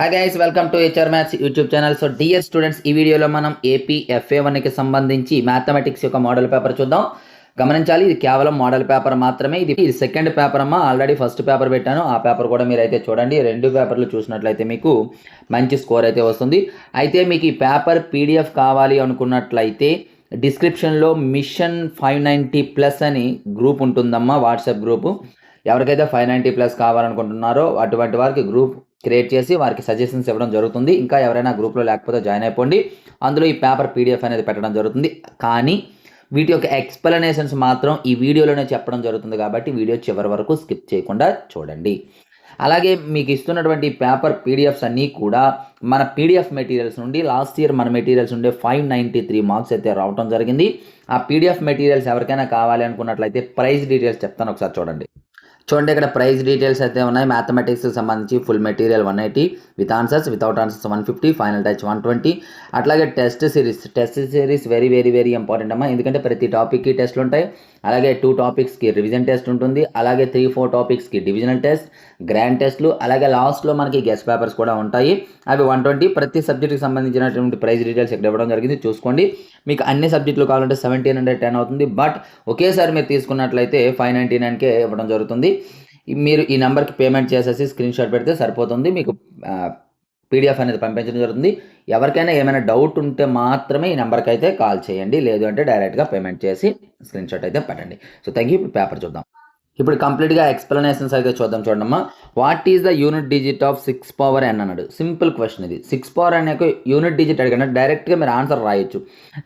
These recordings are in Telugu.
Hi guys, welcome to HR maths YouTube channel. So dear students, ఈ వీడియోలో మనం ఏపీ FA1కి సంబంధించి మ్యాథమెటిక్స్ యొక్క మోడల్ పేపర్ చూద్దాం. గమనించాలి, ఇది కేవలం మోడల్ పేపర్ మాత్రమే. ఇది సెకండ్ పేపర్ అమ్మా. ఆల్రెడీ ఫస్ట్ పేపర్ పెట్టాను, ఆ పేపర్ కూడా మీరు అయితే చూడండి. రెండు పేపర్లు చూసినట్లయితే మీకు మంచి స్కోర్ అయితే వస్తుంది. అయితే మీకు ఈ పేపర్ PDF కావాలి అనుకున్నట్లయితే డిస్క్రిప్షన్లో మిషన్ 590+ అని గ్రూప్ ఉంటుందమ్మా, వాట్సాప్ గ్రూపు. ఎవరికైతే 590+ కావాలనుకుంటున్నారో అటువంటి వారికి గ్రూప్ క్రియేట్ చేసి వారికి సజెషన్స్ ఇవ్వడం జరుగుతుంది. ఇంకా ఎవరైనా గ్రూప్లో లేకపోతే జాయిన్ అయిపోండి. అందులో ఈ పేపర్ PDF అనేది పెట్టడం జరుగుతుంది. కానీ వీటి యొక్క ఎక్స్ప్లెనేషన్స్ మాత్రం ఈ వీడియోలోనే చెప్పడం జరుగుతుంది. కాబట్టి వీడియో చివరి వరకు స్కిప్ చేయకుండా చూడండి. అలాగే మీకు ఇస్తున్నటువంటి పేపర్ PDFs అన్నీ కూడా మన PDF మెటీరియల్స్ నుండి లాస్ట్ ఇయర్ మన మెటీరియల్స్ నుండి 593 మార్క్స్ అయితే రావడం జరిగింది. ఆ PDF మెటీరియల్స్ ఎవరికైనా కావాలి అనుకున్నట్లయితే ప్రైస్ డీటెయిల్స్ చెప్తాను, ఒకసారి చూడండి. ఇక్కడ ప్రైస్ డీటెయిల్స్ అయితే ఉన్నాయి. మ్యాథమెటిక్స్కి సంబంధించి full material 180, with answers, without answers 150, final touch 120. అట్లాగే test series very very very important అమ్మా. ఎందుకంటే ప్రతి టాపిక్కి టెస్ట్లు ఉంటాయి. అలాగే 2 టాపిక్స్కి రివిజన్ టెస్ట్ ఉంటుంది. అలాగే 3-4 టాపిక్స్కి డివిజనల్ టెస్ట్, గ్రాండ్ టెస్ట్లు, అలాగే లాస్ట్లో మనకి గెస్ట్ పేపర్స్ కూడా ఉంటాయి. అవి 120. ప్రతి సబ్జెక్ట్కి సంబంధించినటువంటి ప్రైస్ డీటెయిల్స్ ఇక్కడ ఇవ్వడం జరిగింది, చూసుకోండి. మీకు అన్ని సబ్జెక్టులు కావాలంటే 1710 అవుతుంది. బట్ ఒకేసారి మీరు తీసుకున్నట్లయితే 599కే ఇవ్వడం జరుగుతుంది. మీరు ఈ నెంబర్కి పేమెంట్ చేసేసి స్క్రీన్ షాట్ పెడితే సరిపోతుంది. మీకు PDF అనేది పంపించడం జరుగుతుంది. ఎవరికైనా ఏమైనా డౌట్ ఉంటే మాత్రమే ఈ నెంబర్కి అయితే కాల్ చేయండి, లేదు అంటే డైరెక్ట్గా పేమెంట్ చేసి స్క్రీన్ షాట్ అయితే పెట్టండి. So thank you. ఇప్పుడు పేపర్ చూద్దాం. ఇప్పుడు కంప్లీట్గా ఎక్స్ప్లెనేషన్స్ అయితే చూడమ్మా. What is the unit digit of 6 power n అన్నాడు. సింపుల్ క్వశ్చన్ ఇది. 6 పవర్ n యొక్క యూనిట్ డిజిట్ అడిగిన డైరెక్ట్గా మీరు ఆన్సర్ రాయొచ్చు.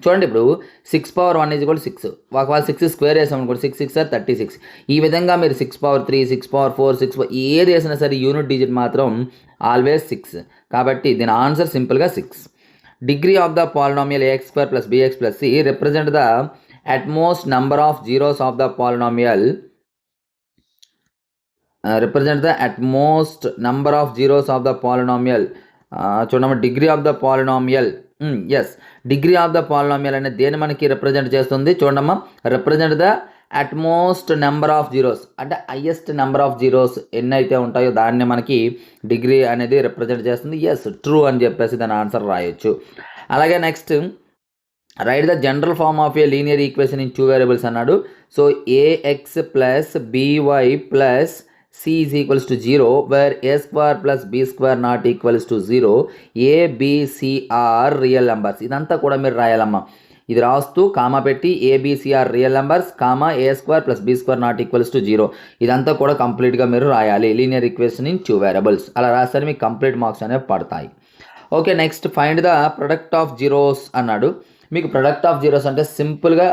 చూడండి, ఇప్పుడు 6 పవర్ 1 = 6. ఒకవేళ 6 స్క్వేర్ వేసామనుకోండి, 6 6 36. ఈ విధంగా మీరు 6 పవర్ 3, 6 పవర్ 4, 6 ఏది వేసినా సరే యూనిట్ డిజిట్ మాత్రం ఆల్వేస్ 6. కాబట్టి దీని ఆన్సర్ సింపుల్గా 6. Degree of the polynomial ax² + bx + c represent the utmost number of zeros of the polynomial. Represent the utmost number of zeros of the polynomial. చూడమ్మా, degree of the polynomial. Yes, degree of the polynomial అనేది దేని మనకి రిప్రజెంట్ చేస్తుంది? చూడమ్మా, represent the atmost number of zeros, అంటే హైయెస్ట్ నెంబర్ ఆఫ్ జీరోస్ ఎన్ని అయితే ఉంటాయో దాన్ని మనకి డిగ్రీ అనేది రిప్రజెంట్ చేస్తుంది. ఎస్, ట్రూ అని చెప్పేసి దాని ఆన్సర్ రాయొచ్చు. అలాగే next, write the general form of a linear equation in 2 variables అన్నాడు. So ax + by + c = 0, where a² + b² ≠ 0. a, b, c are real numbers. ఇదంతా కూడా మీరు రాయాలమ్మా. ఇది రాస్తూ కామా పెట్టి ABC are real numbers, comma a² + b² ≠ 0. ఇదంతా కూడా కంప్లీట్గా మీరు రాయాలి. లీనియర్ ఈక్వేషన్ ఇన్ 2 వేరియబుల్స్ అలా రాస్తే మీకు కంప్లీట్ మార్క్స్ అనేవి పడతాయి. Okay, next find the product of zeros అన్నాడు. మీకు ప్రొడక్ట్ ఆఫ్ జీరోస్ అంటే సింపుల్గా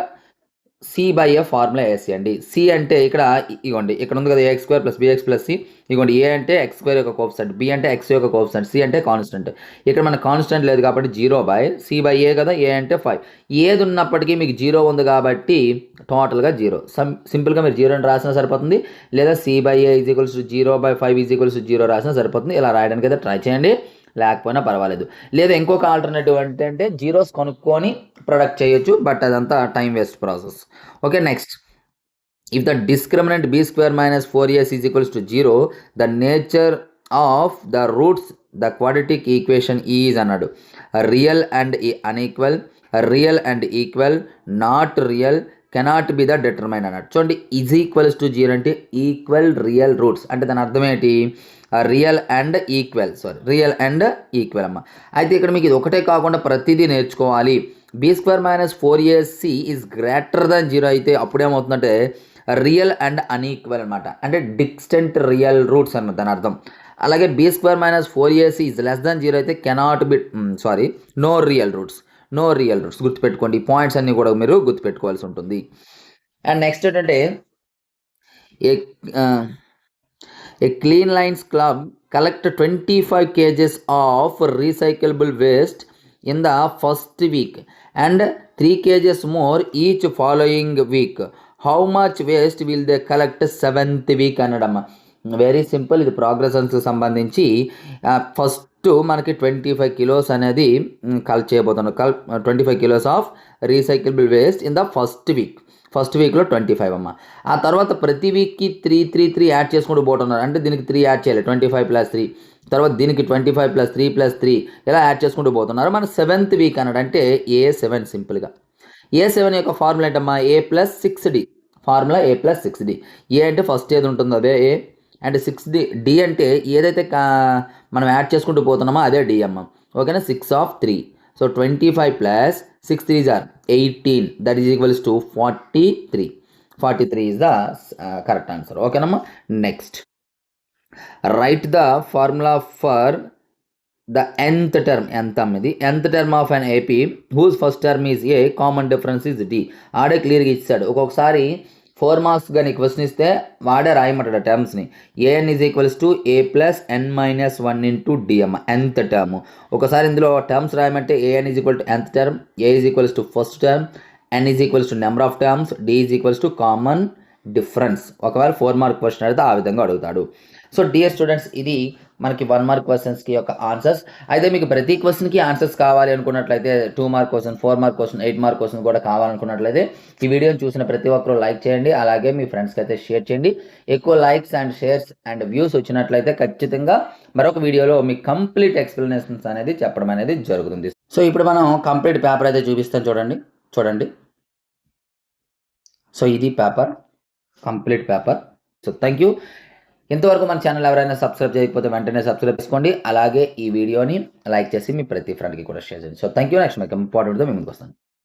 C/A ఫార్ములా వేసేయండి. C అంటే ఇక్కడ ఇగోండి, ఇక్కడ ఉంది కదా ax² + bx + c. ఇగోండి, a అంటే x² యొక్క కోఎఫిషియంట్, b అంటే x యొక్క కోఎఫిషియంట్, c అంటే కాన్స్టెంట్. ఇక్కడ మనకు కాన్స్టెంట్ లేదు కాబట్టి 0/C/A కదా. a అంటే 5. ఏది ఉన్నప్పటికీ మీకు 0 ఉంది కాబట్టి టోటల్గా 0. సింపుల్గా మీరు 0 అని రాసినా సరిపోతుంది, లేదా C/A = 0/5 = 0 రాసినా సరిపోతుంది. ఇలా రాయడానికి అయితే ట్రై చేయండి, లేకపోయినా పర్వాలేదు. లేదా ఇంకొక ఆల్టర్నేటివ్ అంటే జీరోస్ కొనుక్కొని ప్రొడక్ట్ చేయొచ్చు, బట్ అదంతా time waste process. Okay, next, if the discriminant b² - 4ac = 0, the nature of the roots the quadratic equation is అన్నాడు. Real and unequal, real and equal, not real, cannot be the determine అన్నాడు. చూడండి, = 0 అంటే ఈక్వల్ రియల్ రూట్స్ అంటే దాని అర్థం ఏంటి? రియల్ అండ్ ఈక్వల్ అమ్మ. అయితే ఇక్కడ మీకు ఇది ఒకటే కాకుండా ప్రతిదీ నేర్చుకోవాలి. b² - 4ac is greater than 0 అయితే అప్పుడేమవుతుందంటే రియల్ అండ్ అన్ఈక్వల్ అనమాట, అంటే డిస్టెంట్ రియల్ రూట్స్ అన్నమాట దాని అర్థం. అలాగే b² - 4ac is less than 0 అయితే cannot be no real roots గుర్తుపెట్టుకోండి. ఈ పాయింట్స్ అన్నీ కూడా మీరు గుర్తుపెట్టుకోవాల్సి ఉంటుంది. అండ్ నెక్స్ట్ ఏంటంటే, A Clean Lines Club collect 25 kg of recyclable waste in the first week and 3 kg more each following week. How much waste will they collect 7th week అనడమ్మా. Very simple. ఇది ప్రోగ్రెషన్స్కి సంబంధించి ఫస్ట్ మనకి 25 kilos అనేది కలెక్ట్ చేయబోతున్నాం. 25 kilos of recyclable waste in the first week. First వీక్లో 25 అమ్మ. ఆ తర్వాత ప్రతి వీక్కి 3 3 3 యాడ్ చేసుకుంటూ పోతున్నారు. అంటే దీనికి 3 యాడ్ చేయాలి, 25 + 3, తర్వాత దీనికి 25 + 3 + 3 ఇలా యాడ్ చేసుకుంటూ పోతున్నారు. మన 7th వీక్ అన్నాడు అంటే A7 సింపుల్గా. A7 యొక్క ఫార్ములా ఏంటమ్మా? A+6D. Formula A+6D. ఏ అంటే ఫస్ట్ ఏది ఉంటుందో అదే ఏ, అండ్ 6D డి అంటే ఏదైతే మనం యాడ్ చేసుకుంటూ పోతున్నామో అదే డి అమ్మ. ఓకేనా? 6 of 3. So 25 + 6 3s are 18. That is equals to 43. 43 is the correct answer. ఓకేనమ్మా? Next, write the formula for the nth term. nth term of an AP whose first term is A, common difference is D. ఆడే క్లియర్గా ఇచ్చాడు. ఒక్కొక్కసారి 4 మార్క్స్ కానీ క్వశ్చన్ ఇస్తే వాడే రాయమంటాడు ఆ టర్మ్స్ని. A N is equals to A + n-1 into D అమ్మ, nth టర్మ్. ఒకసారి ఇందులో టర్మ్స్ రాయమంటే A N is equal to nth term, A is equals to first term, n is equals to number of terms, D is equals to common difference. ఒకవేళ 4 మార్క్ క్వశ్చన్ అడిగితే ఆ విధంగా అడుగుతాడు. సో డియర్ స్టూడెంట్స్, ఇది మనకి 1 మార్క్ క్వశ్చన్స్కి యొక్క ఆన్సర్స్. అయితే మీకు ప్రతి క్వశ్చన్కి ఆన్సర్స్ కావాలి అనుకున్నట్లయితే 2 mark question, 4 mark question, 8 mark question కూడా కావాలనుకున్నట్లయితే ఈ వీడియోని చూసిన ప్రతి ఒక్కరూ లైక్ చేయండి, అలాగే మీ ఫ్రెండ్స్కి అయితే షేర్ చేయండి. ఎక్కువ likes and shares and views వచ్చినట్లయితే ఖచ్చితంగా మరొక వీడియోలో మీకు కంప్లీట్ ఎక్స్ప్లెనేషన్స్ అనేది చెప్పడం అనేది జరుగుతుంది. సో ఇప్పుడు మనం కంప్లీట్ పేపర్ అయితే చూపిస్తాం, చూడండి. సో ఇది paper, complete paper. So thank you. ఇంతవరకు మన ఛానల్ ఎవరైనా సబ్స్క్రైబ్ చేయకపోతే వెంటనే సబ్స్క్రైబ్ చేసుకోండి, అలాగే ఈ వీడియోని లైక్ చేసి మీ ప్రతి ఫ్రెండ్కి కూడా షేర్ చేయండి. So thank you. నెక్స్ట్ మీకు ఇంపార్టెంట్తో మేము ముందుకు వస్తాను.